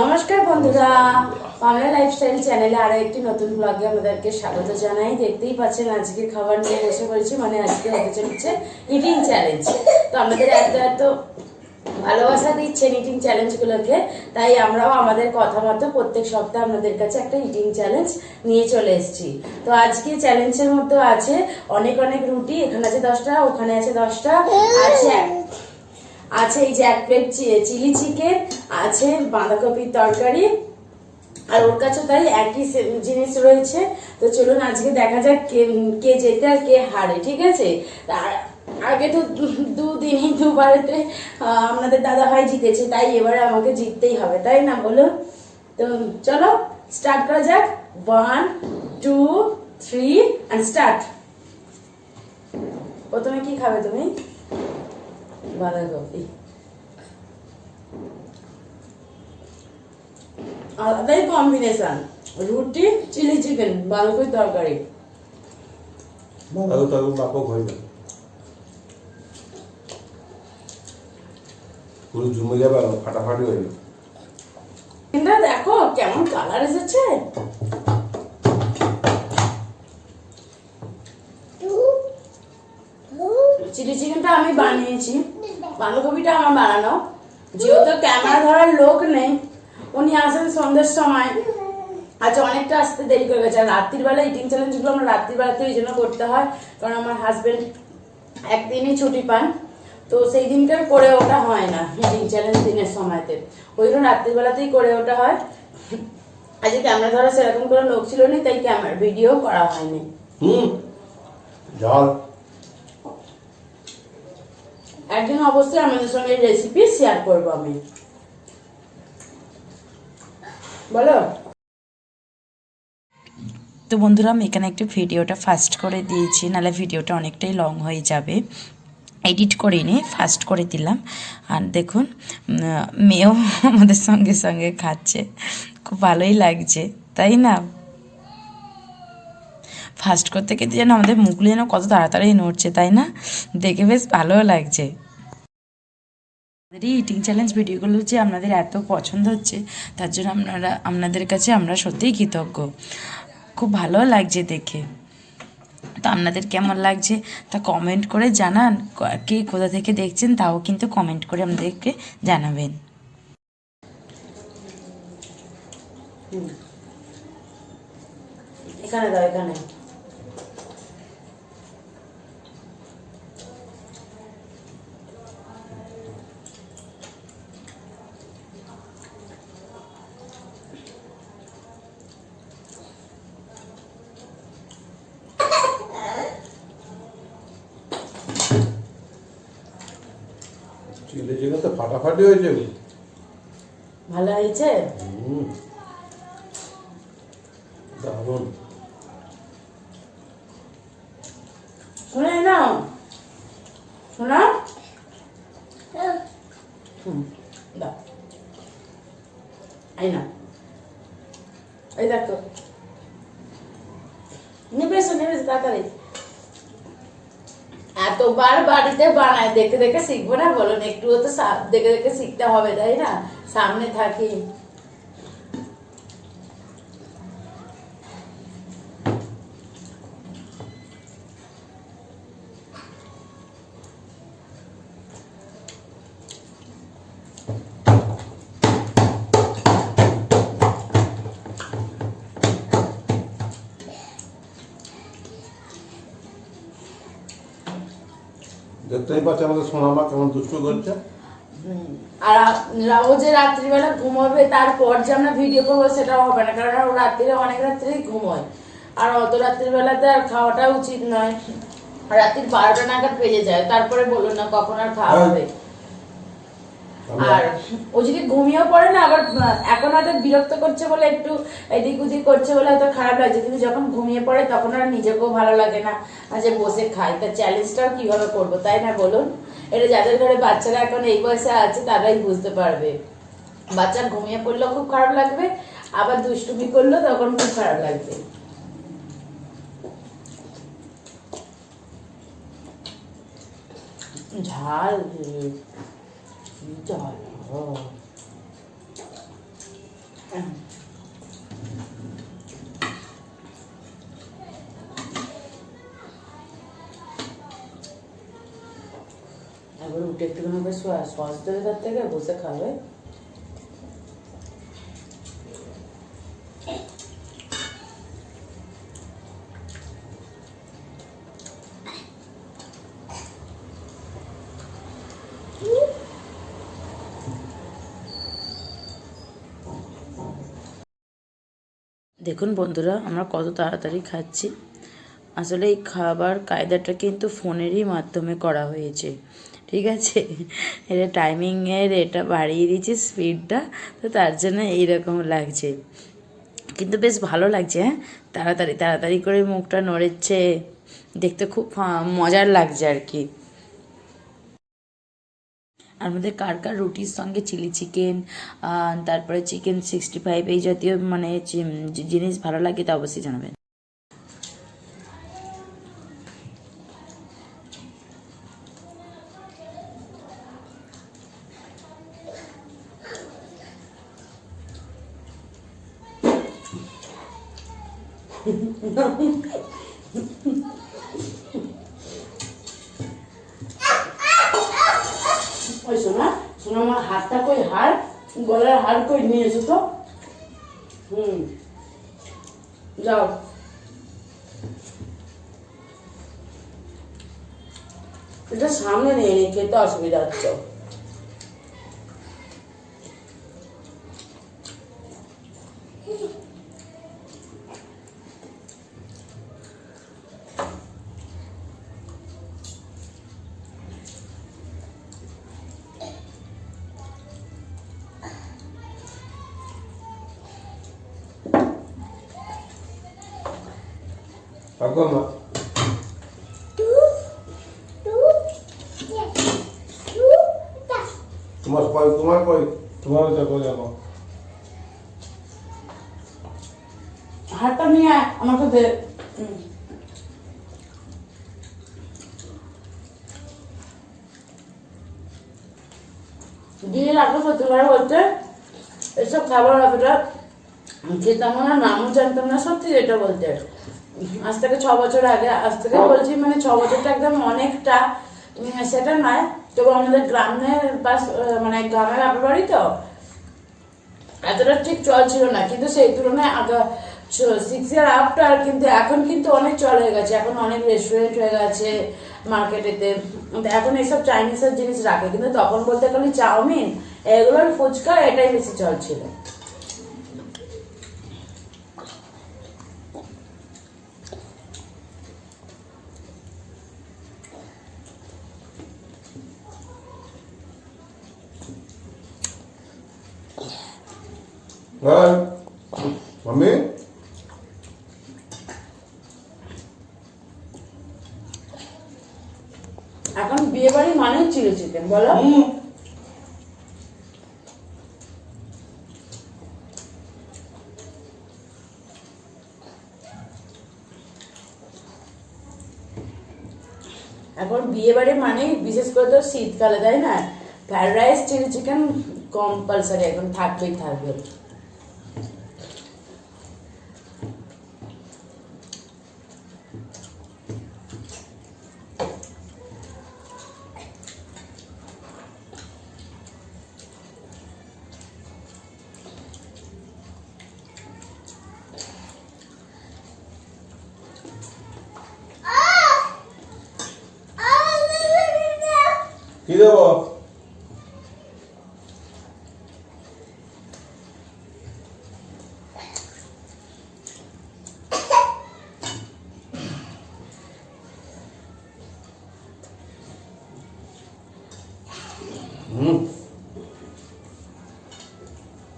নমস্কার বন্ধুরা, বাংলা লাইফস্টাইল চ্যানেলে আরো একটি নতুন ব্লগে আপনাদেরকে স্বাগত জানাই। দেখতেই পাচ্ছেন আজকে খাবার নিয়ে বসে পড়েছি, মানে আজকে হতে চলেছে ইটিং চ্যালেঞ্জ। তো আমাদের এত এত ভালোবাসা দিচ্ছেন ইটিং চ্যালেঞ্জগুলোকে, তাই আমরাও আমাদের কথা মতো প্রত্যেক সপ্তাহে আপনাদের কাছে একটা ইটিং চ্যালেঞ্জ নিয়ে চলে এসেছি। তো আজকে চ্যালেঞ্জের মধ্যে আছে অনেক অনেক রুটি, এখানে আছে 10টা, ওখানে আছে 10টা, আছে এই যে 1 প্লেট চিলি চিকেন, আছে বাঁধাকপির তরকারি, আর ওর কাছে তাই একই জিনিস রয়েছে। তো চলুন আজকে দেখা যাক কে জেতে আর কে হারে, ঠিক আছে? আগে তো দুদিনই দুবারেতে আপনাদের দাদা ভাই জিতেছে, তাই এবারে আমাকে জিততেই হবে, তাই না বলুন? তো চলো স্টার্ট করা যাক। 1 2 3 and স্টার্ট। প্রথমে কি খাবে তুমি? বাঁধাকপি। আলাদাই কম্বিনেশন, রুটি চিলি চিকেন বাঁধাকপির তরকারি। পুরো জমে যাবে, ফাটাফাটি হয়ে যাবে। কিন্তু দেখো কেমন কালার এসেছে। চিলি চিকেনটা আমি বানিয়েছি, বাঁধাকপিটা আমার বানানো। যেহেতু ক্যামেরা ধরার লোক নেই, উনি আসেন সন্ধ্যের সময়, আচ্ছা অনেকটা আসতে দেরি করে গেছে। আর রাত্রির বেলা ইটিং চ্যালেঞ্জগুলো আমরা রাত্রির বেলাতে এই জন্য করতে হয়, কারণ আমার হাজবেন্ড একদিনই ছুটি পান, তো সেই দিনকার করে ওটা হয় না ইটিং চ্যালেঞ্জ দিনের সময়তে, ওই জন্য রাত্রির বেলাতেই করে ওটা হয়। আজকে ক্যামেরা ধরা সেরকম কোনো লোক ছিল না, তাই ক্যামেরা ভিডিও করা হয়নি। একদিন অবশ্যই আমাদের সঙ্গে রেসিপি শেয়ার করবো আমি, বলো। তো বন্ধুরা আমি এখানে একটু ভিডিওটা ফাস্ট করে দিয়েছি, নাহলে ভিডিওটা অনেকটাই লং হয়ে যাবে। এডিট করিনি, ফাস্ট করে দিলাম। আর দেখুন মেয়েও আমাদের সঙ্গে সঙ্গে খাচ্ছে, খুব ভালোই লাগছে, তাই না? ফাস্ট করতে করতে যেন আমাদের মুখগুলো যেন কত তাড়াতাড়ি নড়ছে, তাই না? দেখে বেশ ভালোও লাগছে। আমাদের এই ইটিং চ্যালেঞ্জ ভিডিওগুলো যে আপনাদের এত পছন্দ হচ্ছে, তার জন্য আপনাদের কাছে আমরা সত্যিই কৃতজ্ঞ। খুব ভালো লাগছে দেখে। তো আপনাদের কেমন লাগছে তা কমেন্ট করে জানান, কে কোথা থেকে দেখছেন তাও কিন্তু কমেন্ট করে আমাদেরকে জানাবেন। এখানে দাও, এখানে। চিলি চিকেন তো ফাটাফাটি হয়েছে। ভালো হয়েছে? দারুণ। শুনে নাও, শোনা। দাও, এই না, এই দেখো, নেবে এসো, নেবে এসো তাড়াতাড়ি। এতবার বাড়িতে বানায়, দেখে দেখে শিখবো না বলুন? একটুও তো দেখে দেখে শিখতে হবে, তাই না? সামনে থাকি। দেখতেই পাচ্ছে আমাদের সোনামা কেমন দুষ্টু করছে। আর ও যে রাত্রিবেলা ঘুমাবে, তারপর যে আমরা ভিডিও করবো সেটাও হবে না, কারণ ও রাত্রিরে অনেক রাত্রেই ঘুমোয়, আর অত রাত্রিবেলাতে আর খাওয়াটা উচিত নয়। রাত্রির 12টা নাগাদ বেজে যায়, তারপরে বলুন না কখন আর খাওয়া হবে। আর ও যদি ঘুমিয়েও পড়ে না, আবার এখন হয়তো বিরক্ত করছে বলে একটু এদিক ওদিক করছে বলে হয়তো খারাপ লাগছে, কিন্তু যখন ঘুমিয়ে পড়ে তখন আর নিজেকেও ভালো লাগে না যে বসে খাই। তা চ্যালেঞ্জটাও কিভাবে করবো, তাই না বলুন? এটা যাদের ঘরে বাচ্চারা এখন এই বয়সে আছে তারাই বুঝতে পারবে। বাচ্চা ঘুমিয়ে পড়লেও খুব খারাপ লাগবে, আবার দুষ্টুমি করলেও তখন খুব খারাপ লাগবে। ঝাল ঝাল। রুটি একটুখানি করে সস দেবে তার থেকে বসে খাবে। দেখুন বন্ধুরা, আমরা কত তাড়াতাড়ি খাচ্ছি। আসলে এই খাবার কায়দাটা কিন্তু ফোনেরই মাধ্যমে করা হয়েছে, ঠিক আছে। এটা টাইমিংয়ের এটা বাড়িয়ে দিয়েছে স্পিডটা, তো তার জন্য এইরকম লাগছে, কিন্তু বেশ ভালো লাগছে। হ্যাঁ, তাড়াতাড়ি তাড়াতাড়ি করে মুখটা নড়েছে, দেখতে খুব মজার লাগছে আর কি। আর আমাদের কার কার রুটির সঙ্গে চিলি চিকেন, তারপরে চিকেন 65 এই জাতীয় মানে জিনিস ভালো লাগে, তা অবশ্যই জানাবেন। ওই শোনা শোনা, আমার হাতটা কই, হাড় গলার হাড় কই নিয়ে এসো তো। যাও। এটা সামনে নিয়ে নি, খেতে অসুবিধা হচ্ছে। Agora, tomar poi, otra cosa no. হাতটা নিয়ে আয়, আমাকে দে। দিয়ে রাখো, সত্যি করে বলতে এসব খাবার অতটা খেতাম না, নামও জানতাম না, সত্যি যেটা বলতে। আজ থেকে 6 বছর আগে, আজ থেকে বলছি মানে 6 বছরটা একদম অনেকটা সেটা নয়, তবু আমাদের গ্রামের পাশ মানে গ্রামের বাপের বাড়ি তো এতটা ঠিক চল ছিল না, কিন্তু সেই তুলনায় আগে 6 ইয়ার আফটার কিন্তু এখন কিন্তু অনেক চল হয়ে গেছে। এখন অনেক রেস্টুরেন্ট হয়ে গেছে মার্কেটেতে, এখন এইসব চাইনিজের জিনিস রাখে, কিন্তু তখন বলতে গেলে চাউমিন, এগুলোর ফুচকা, এটাই বেশি চল ছিল। Mami? এখন বিয়ে বাড়ি মানে চিলি চিকেন, বলো। এখন বিয়ে বাড়ি মানে বিশেষ করে তো শীতকালে, তাই না, fried rice chilli chicken compulsory এখন থাকবেই থাকবে। কি দেবো?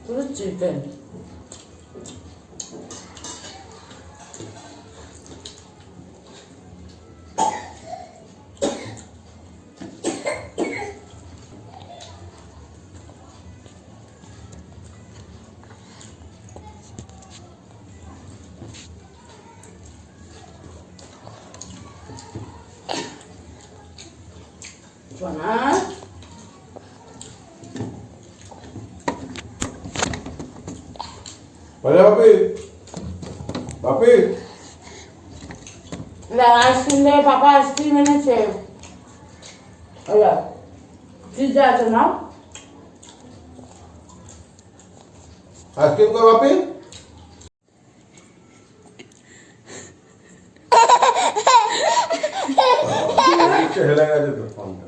পুরো চিকেন। সোনা, Olha, papi. Papi. আইসক্রিম দেবে, পাপা আইসক্রিম এনেছে। ফ্রিজে আছে না আইসক্রিম কর বাপি হেলে গেছে তো ফোনটা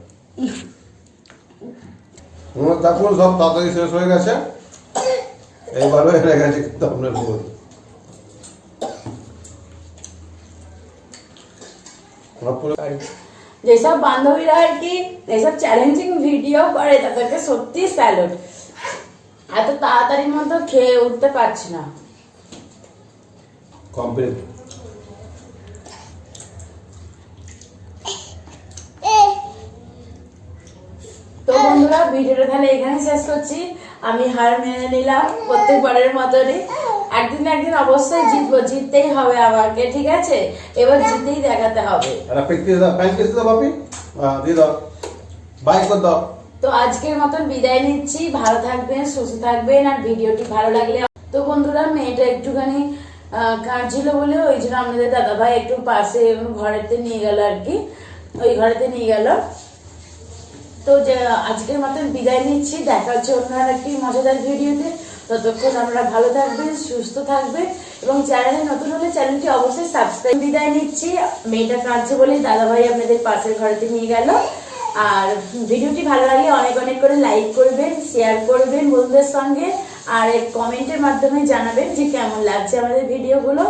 দেখুন সব তাড়াতাড়ি শেষ হয়ে গেছে এইবারও হেলে গেছে কিন্তু আপনার বল যেসব বান্ধবীরা আর কি এইসব চ্যালেঞ্জিং ভিডিও করে তাদেরকে সত্যি স্যালুট এত তাড়াতাড়ির মতো খেয়ে উঠতে পারছি না কমপ্লিট তো বন্ধুরা ভিডিওটা তাহলে এখানে শেষ করছি আমি হার মেনে নিলাম প্রত্যেকবারের মতনই একদিন না একদিন অবশ্যই জিতবো জিততেই হবে আমাকে ঠিক আছে এবার জিতেই দেখাতে হবে আর পিকতে দাও প্যানকেস দাও বাপি দিয়ে দাও বাই করে দাও তো আজকের মতন বিদায় নিচ্ছি ভালো থাকবেন সুস্থ থাকবেন আর ভিডিওটি ভালো লাগলে তো বন্ধুরা মেয়েটা একটুখানি কাঁদছিল বলে ওই জন্য আমাদের দাদাভাই একটু পাশে ঘরেতে নিয়ে গেল আর কি ওই ঘরেতে নিয়ে গেল তো যে আজকের মতন বিদায় নিচ্ছি দেখা হচ্ছে অন্য একটি মজাদার ভিডিওতে ততক্ষণ আমরা ভালো থাকবেন সুস্থ থাকবেন এবং চ্যানেলে নতুন হলে চ্যানেলটি অবশ্যই সাবস্ক্রাইব বিদায় নিচ্ছি মেয়েটা কাঁদছে বলেই দাদাভাই আপনাদের পাশের ঘরেতে নিয়ে গেল আর ভিডিওটি ভালো লাগলে অনেক অনেক করে লাইক করবেন শেয়ার করবেন বন্ধুদের সঙ্গে আর কমেন্টের মাধ্যমে জানাবেন যে কেমন লাগছে আমাদের ভিডিওগুলো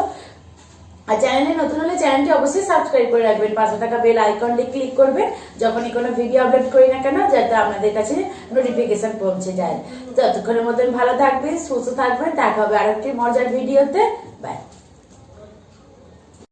আর চ্যানেলে নতুন হলে চ্যানেলটি অবশ্যই সাবস্ক্রাইব করে রাখবেন পাশে থাকা বেল আইকনটি ক্লিক করবেন যখনই কোনো ভিডিও আপলোড করি না কেন যাতে আপনাদের কাছে নোটিফিকেশন পৌঁছে যায় ততক্ষণের মতন ভালো থাকবেন সুস্থ থাকবেন দেখা হবে আরেকটি মজার ভিডিওতে বাই